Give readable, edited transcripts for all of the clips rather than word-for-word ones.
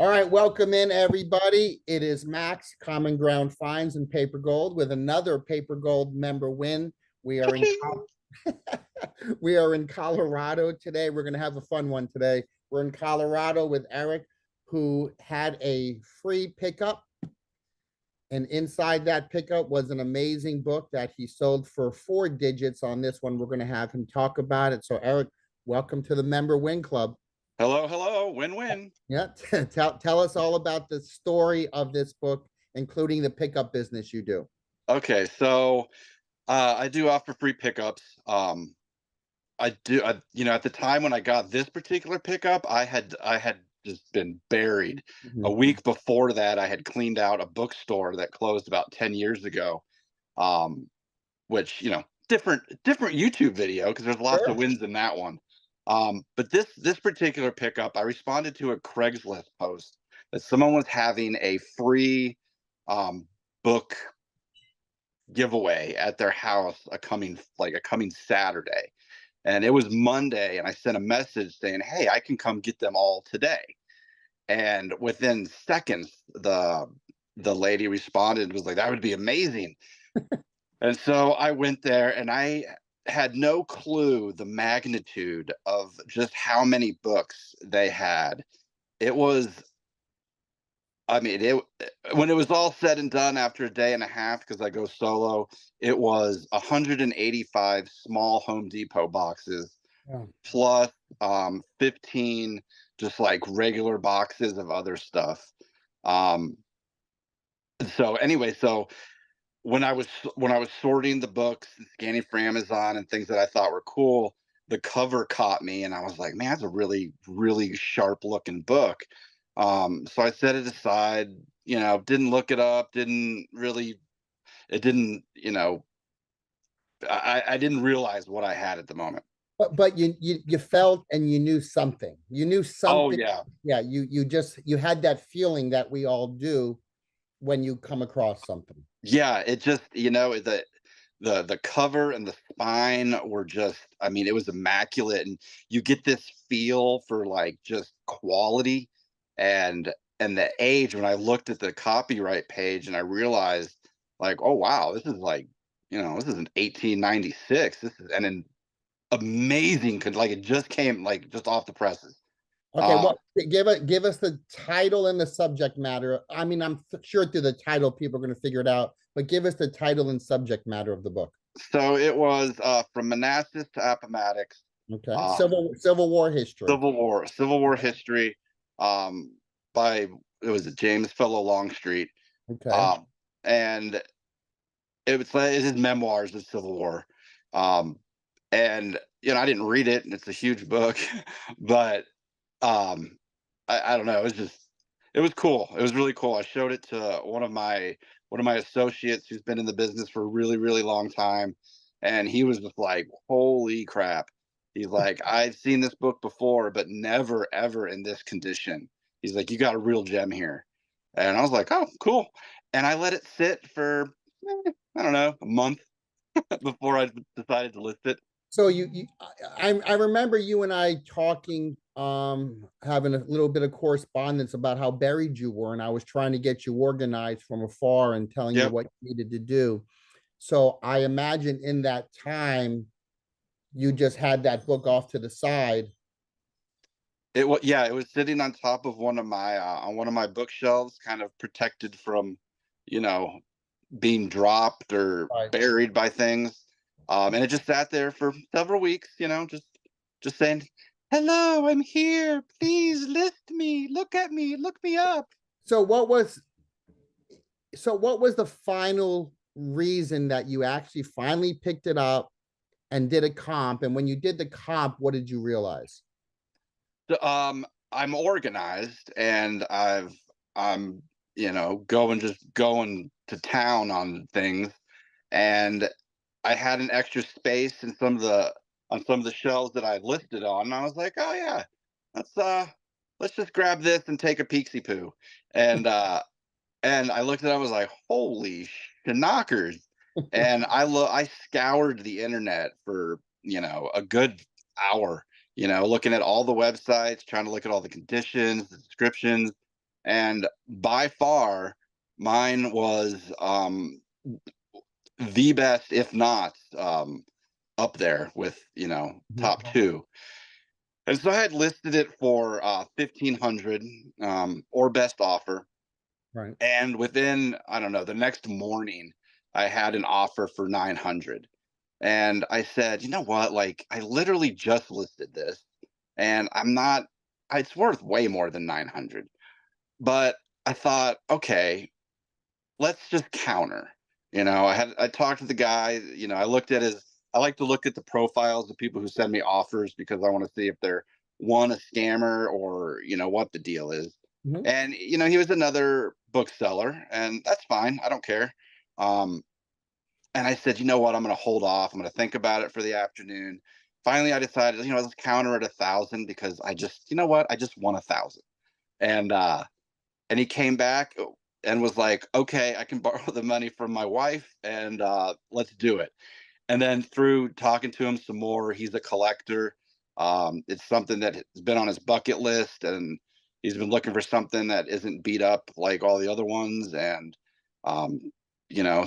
All right, welcome in everybody. It is Max, Common Ground Finds and Paper Gold with another Paper Gold member win. We are in Cha-ching. we are in Colorado today. We're going to have a fun one today. We're in Colorado with Eric, who had a free pickup, and inside that pickup was an amazing book that he sold for 4 digits. On this one, we're going to have him talk about it. So, Eric, welcome to the Member Win Club. Hello, hello, win-win. Yeah, tell us all about the story of this book, including the pickup business you do. Okay, so I do offer free pickups. At the time when I got this particular pickup, I had just been buried. A Mhm. week before that, I had cleaned out a bookstore that closed about 10 years ago. Um, which, different YouTube video because there's lots of Sure. wins in that one. But this particular pickup, I responded to a Craigslist post that someone was having a free um, book giveaway at their house a coming Saturday. And it was Monday, and I sent a message saying, "Hey, I can come get them all today." And within seconds, the lady responded and was like, "That would be amazing." And so I went there, and I had no clue the magnitude of just how many books they had. It was, I mean, it when it was all said and done after a day and a half, because I go solo, it was 185 small Home Depot boxes Yeah. plus 15 just like regular boxes of other stuff. Um, so anyway, so when I was sorting the books and scanning for Amazon and things that I thought were cool, the cover caught me, and I was like, "Man, that's a really, really sharp looking book." So I set it aside. Didn't look it up. Didn't really. It didn't. I didn't realize what I had at the moment. But you felt and you knew something. You knew Oh something. yeah, Yeah, you had that feeling that we all do when you come across something. yeah. It just the cover and the spine were just. I mean, it was immaculate, and you get this feel for like just quality and the age. When I looked at the copyright page and I realized, like, oh wow, this is like, this is an 1896. This is an amazing, like, it just came like just off the presses. Okay, uh well, give us the title and the subject matter. I mean, sure through the title people are going to figure it out, but give us the title and subject matter of the book. so it was from Manassas to Appomattox. Okay, uh Civil War history. Civil War Okay, history, um by, it was James Fellow Longstreet. okay. um and it's his memoirs of Civil War. Um, and I didn't read it, and it's a huge book, but um, I don't know. It was cool. It was really cool. I showed it to one of my associates who's been in the business for a really, really long time, and he was just like, "Holy crap!" He's like, "I've seen this book before, but never ever in this condition." He's like, "You got a real gem here," and I was like, "Oh, cool." And I let it sit for I don't know, a month before I decided to list it. So I remember you and I talking, having a little bit of correspondence about how buried you were, and I was trying to get you organized from afar and telling you Yep. what you needed to do. So I imagine in that time you just had that book off to the side. It was sitting on top of one of my bookshelves, kind of protected from, you know, being dropped or Right. buried by things. And it just sat there for several weeks, just saying, "Hello, I'm here. Please list me. Look at me. Look me up." So what was the final reason that you actually finally picked it up and did a comp? And when you did the comp, what did you realize? I'm organized, and I'm going to town on things, and I had an extra space in some of the shelves that I listed on, and I was like, "Oh yeah, let's uh let's just grab this and take a peeksy poo." And I looked at it, I was like, "Holy schnockers." And I scoured the internet for, a good hour, looking at all the websites, trying to look at all the conditions, the descriptions. And by far, mine was the best, if not up there with, Mhm. top two. And so I had listed it for 1500 or best offer. Right. And within, I don't know, the next morning, I had an offer for 900. And I said, you know what? Like, I literally just listed this and I'm not, it's worth way more than 900. But I thought, okay, let's just counter. I talked to the guy, I looked at his, I like to look at the profiles of people who send me offers because I want to see if they're one, a scammer, or what the deal is. Mhm. And he was another bookseller, and that's fine. I don't care. Um, and I said, you know what, I'm gonna hold off. I'm gonna think about it for the afternoon. Finally, I decided, let's counter at 1,000 because I just, you know what, I just want 1,000. And he came back and was like, okay, I can borrow the money from my wife and let's do it. And then through talking to him some more, he's a collector. It's something that has been on his bucket list, and he's been looking for something that isn't beat up like all the other ones. And um,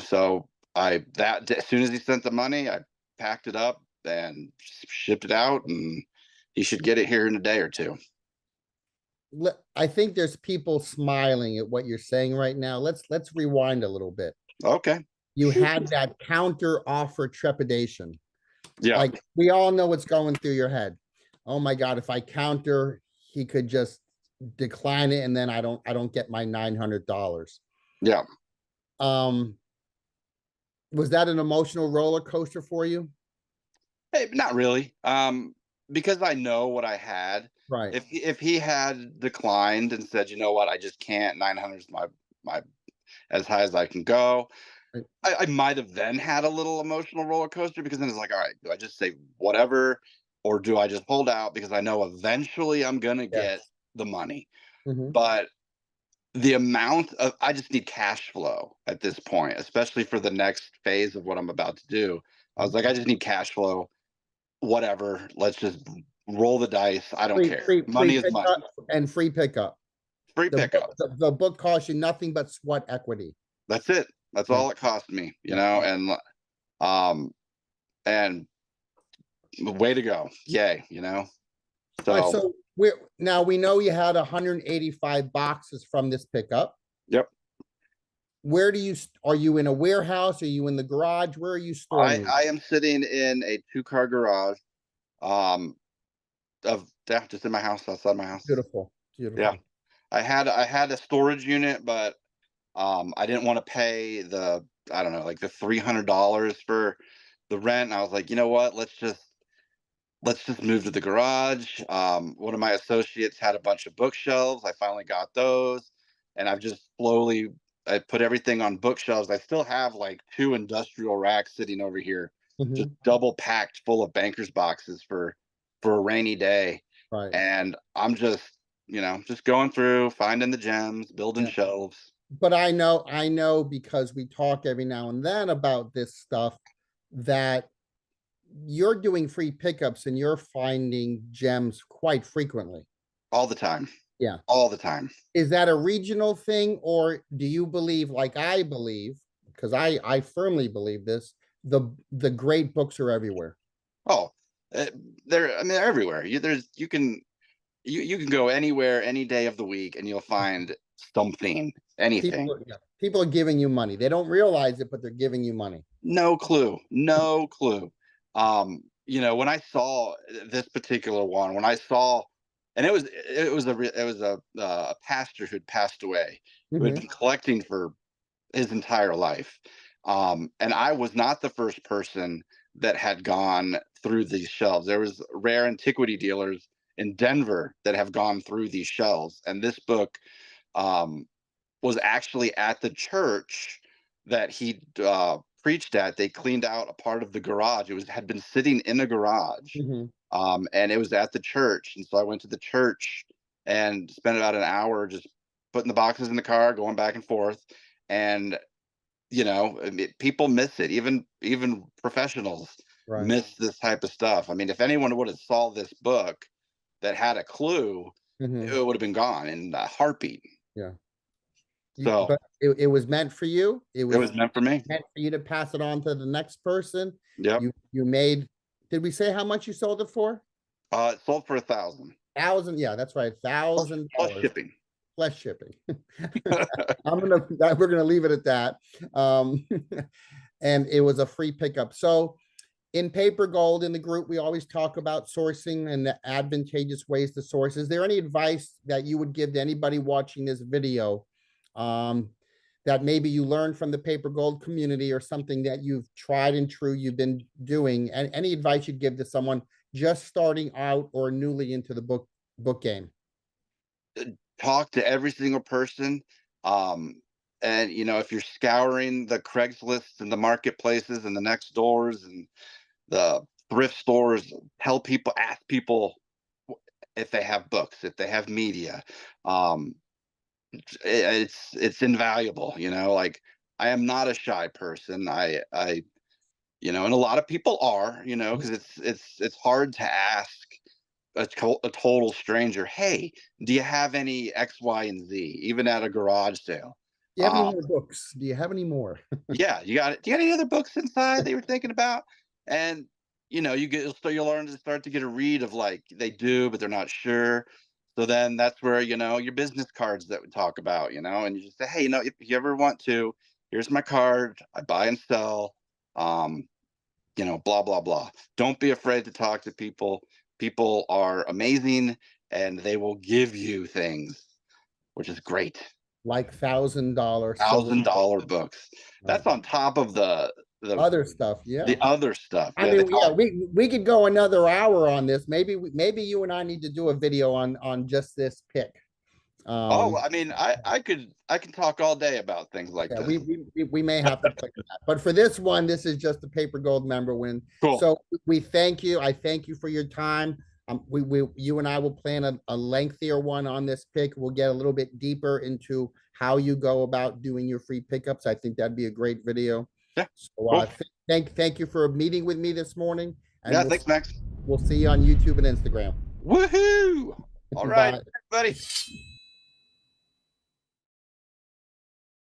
so as soon as he sent the money, I packed it up and shipped it out, and he should get it here in a day or two. I think there's people smiling at what you're saying right now. Let's rewind a little bit. Okay. You had that counter offer trepidation. Yeah. Like we all know what's going through your head. Oh my God, if I counter, he could just decline it and then I don't get my $900. Yeah. Um, was that an emotional roller coaster for you? Hey, not really. Because I know what I had. Right. If he had declined and said, you know what, I just can't. 900 is my as high as I can go. Right. I might have then had a little emotional roller coaster because then it's like, all right, do I just say whatever, or do I just hold out because I know eventually I'm gonna get Yes. the money? Mhm. But the amount of I just need cash flow at this point, especially for the next phase of what I'm about to do. I was Mhm. like, I just need cash flow, whatever. Let's just roll the dice. I don't Free, care. free, free Money is pickup money. and free pickup. Free The book, pickup. the book costs you nothing but sweat equity. That's it. That's Yeah. all it cost me, Yeah. um and way to go. Yay, All right. So, So we know you had 185 boxes from this pickup. yep. Where are you in a warehouse? Are you in the garage? Where are you I storing these? I am sitting in a two-car garage, um of yeah, just in my house, outside my house. Beautiful. Yeah. Beautiful. I had a storage unit, but I didn't want to pay the, I don't know, like the $300 for the rent. I was like, you know what? Let's just move to the garage. One of my associates had a bunch of bookshelves. I finally got those, and I've just slowly I put everything on bookshelves. I still have like two industrial racks sitting over here, just Mhm. double packed full of bankers boxes for a rainy day. Right. And I'm just going through, finding the gems, building Yeah. shelves. But I know because we talk every now and then about this stuff that you're doing free pickups and you're finding gems quite frequently. All the time. Yeah. All the time. Is that a regional thing, or do you believe, like I believe, because I firmly believe this, the great books are everywhere. Oh, uh, I mean, they're everywhere. You can go anywhere any day of the week and you'll find something, anything. People are giving you money. They don't realize it, but they're giving you money. No clue. No clue. When I saw this particular one, when I saw, and it was a pastor who'd passed away, who had Mhm. been collecting for his entire life. And I was not the first person that had gone through these shelves. There was rare antiquity dealers in Denver that have gone through these shelves, and this book um, was actually at the church that he preached at. They cleaned out a part of the garage. It was had been sitting in a garage, Mhm. and it was at the church. And so I went to the church and spent about an hour just putting the boxes in the car, going back and forth. And I mean, people miss it. Even professionals Right. miss this type of stuff. I mean, if anyone would have saw this book that had a clue, Mhm. it would have been gone in a heartbeat. Yeah. So But it was meant for you. It it was was meant for me. meant for you to pass it on to the next person. Yep. You made, did we say how much you sold it for? It sold for 1,000 Thousand, yeah, that's right, plus $1,000 shipping. plus shipping. We're gonna leave it at that. Um, and it was a free pickup. So in Paper Gold in the group, we always talk about sourcing and the advantageous ways to source. Is there any advice that you would give to anybody watching this video um, that maybe you learned from the Paper Gold community or something that you've tried and true you've been doing? And any advice you'd give to someone just starting out or newly into the book game? Talk to every single person. Um, and if you're scouring the Craigslist and the marketplaces and the next doors and the thrift stores, tell people, ask people if they have books, if they have media. Um, it's invaluable. Like, I am not a shy person. And a lot of people are, because it's hard to ask a total stranger, hey, do you have any X, Y, and Z, even at a garage sale? Do you have any more books? Do you have any more? Yeah, do you got any other books inside that you were thinking about? And you'll learn to start to get a read of, like, they do, but they're not sure. So then that's where, your business cards that we talk about, and you just say, hey, if you ever want to, here's my card. I buy and sell. Um, blah, blah, blah. Don't be afraid to talk to people. People are amazing and they will give you things, which is great. Like $1,000 silver $1,000 books. That's on top of the other stuff. Yeah. the other stuff. I Yeah, mean, yeah, we could go another hour on this. Maybe you and I need to do a video on just this pick. oh, Um, I mean, I can talk all day about things like yeah, this. we may have to play that. But for this one, this is just a Paper Gold member win. Cool. So we thank you. I thank you for your time. You and I will plan a lengthier one on this pick. We'll get a little bit deeper into how you go about doing your free pickups. I think that'd be a great video. Yeah. So Cool. thank you for meeting with me this morning. And Yeah. Thanks, Max. we'll see you on YouTube and Instagram. Woohoo! All right, Bye. everybody.